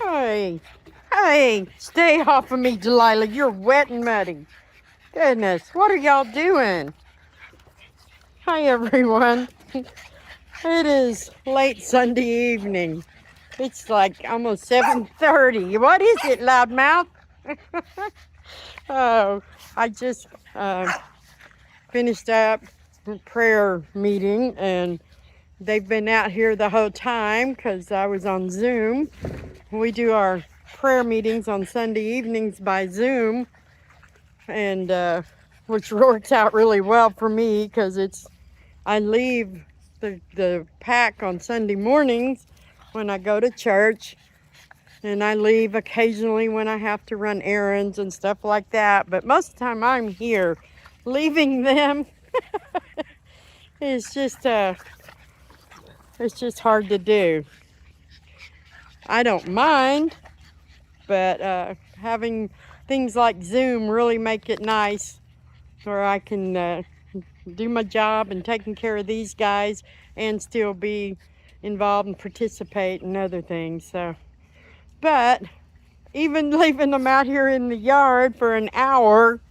Hey, hey, stay off of me, Delilah. You're wet and muddy. Goodness, what are y'all doing? Hi, everyone. It is late Sunday evening. It's like almost 7:30. What is it, loudmouth? Oh, I just finished up a prayer meeting, and they've been out here the whole time because I was on Zoom. We do our prayer meetings on Sunday evenings by Zoom, and which works out really well for me because I leave the pack on Sunday mornings when I go to church, and I leave occasionally when I have to run errands and stuff like that. But most of the time I'm here. Leaving them is it's just hard to do. I don't mind, but having things like Zoom really make it nice where I can do my job and taking care of these guys and still be involved and participate in other things. So, but even leaving them out here in the yard for an hour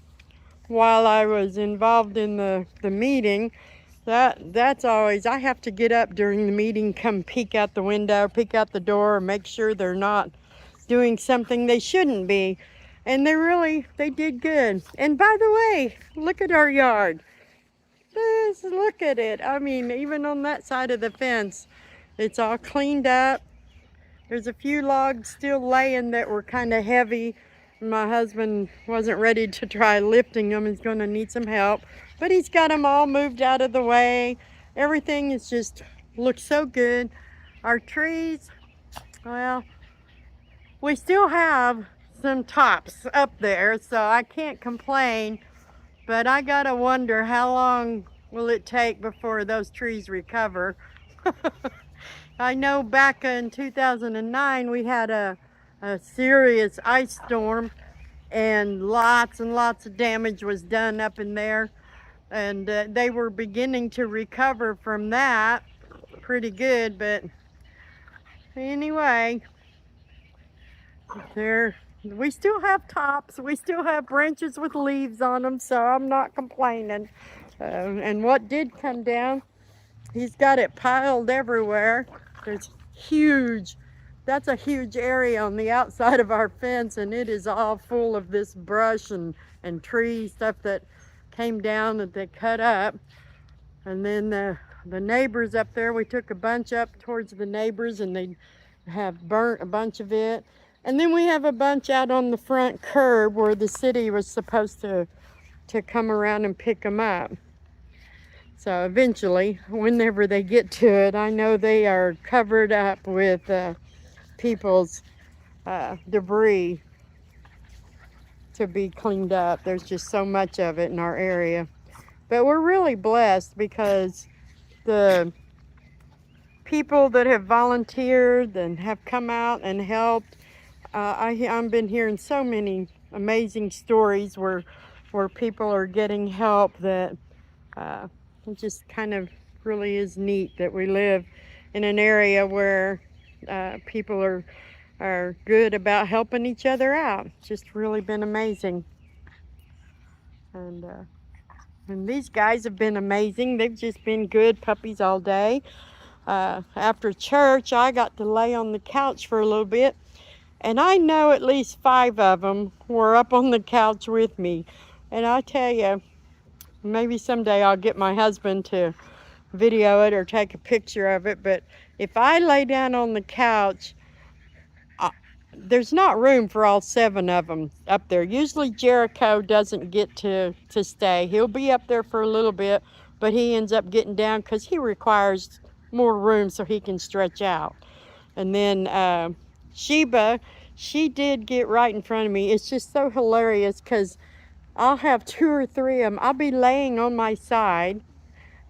while I was involved in the meeting, that's always, I have to get up during the meeting, come peek out the window, peek out the door, and make sure they're not doing something they shouldn't be. And they did good. And by the way, look at our yard. Just look at it. I mean, even on that side of the fence, it's all cleaned up. There's a few logs still laying that were kind of heavy. My husband wasn't ready to try lifting them. He's going to need some help. But he's got them all moved out of the way. Everything is just looks so good. Our trees, well, we still have some tops up there, so I can't complain. But I gotta wonder, how long will it take before those trees recover? I know back in 2009 we had a serious ice storm, and lots of damage was done up in there, and they were beginning to recover from that pretty good. But anyway, we still have tops, we still have branches with leaves on them, so I'm not complaining. And what did come down, he's got it piled everywhere. There's huge, that's a huge area on the outside of our fence, and it is all full of this brush and tree stuff that came down that they cut up. And then the neighbors up there, we took a bunch up towards the neighbors, and they have burnt a bunch of it. And then we have a bunch out on the front curb where the city was supposed to come around and pick them up. So eventually, whenever they get to it, I know they are covered up with people's debris to be cleaned up. There's just so much of it in our area. But we're really blessed because the people that have volunteered and have come out and helped, I've been hearing so many amazing stories where people are getting help that it just kind of really is neat that we live in an area where people are good about helping each other out. It's just really been amazing. And these guys have been amazing. They've just been good puppies all day. After church, I got to lay on the couch for a little bit, and I know at least 5 of them were up on the couch with me. And I tell you, maybe someday I'll get my husband to video it or take a picture of it, but if I lay down on the couch, there's not room for all 7 of them up there. Usually Jericho doesn't get to stay. He'll be up there for a little bit, but he ends up getting down because he requires more room so he can stretch out. And then Sheba, she did get right in front of me. It's just so hilarious because I'll have 2 or 3 of them. I'll be laying on my side,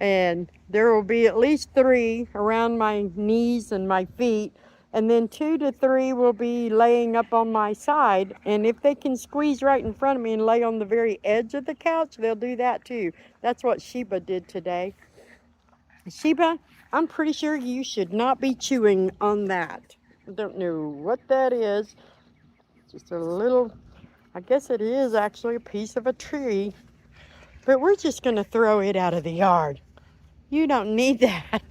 and there will be at least 3 around my knees and my feet, and then 2 to 3 will be laying up on my side. And if they can squeeze right in front of me and lay on the very edge of the couch, they'll do that too. That's what Sheba did today. Sheba, I'm pretty sure you should not be chewing on that. don't know what that is. Just a little, I guess it is actually a piece of a tree. But we're just going to throw it out of the yard. You don't need that.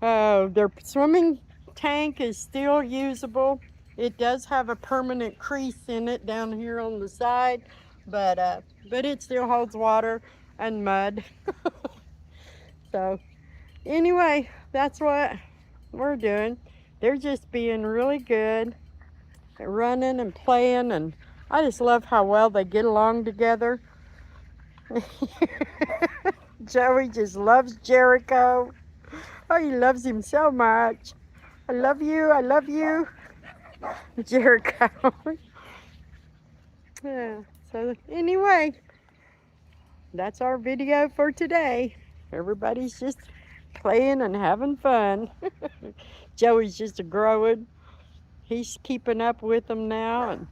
Their swimming tank is still usable. It does have a permanent crease in it down here on the side, but it still holds water and mud. So anyway, that's what we're doing. They're just being really good at running and playing, and I just love how well they get along together. Joey just loves Jericho. Oh, he loves him so much. I love you, Jericho. Yeah, so anyway, that's our video for today. Everybody's just playing and having fun. Joey's just growing. He's keeping up with them now, and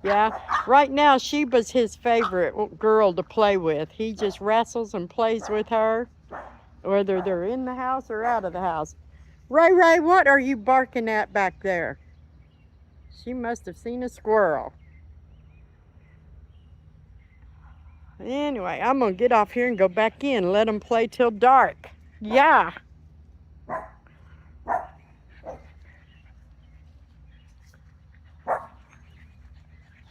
yeah, right now Sheba's his favorite girl to play with. He just wrestles and plays with her, whether they're in the house or out of the house. Ray Ray, what are you barking at back there? She must have seen a squirrel. Anyway, I'm gonna get off here and go back in and let them play till dark. Yeah.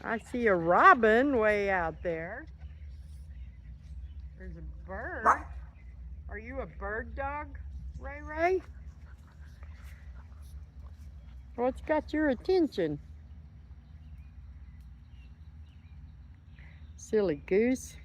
I see a robin way out there. There's a bird. Are you a bird dog, Ray Ray? What's got your attention? Silly goose.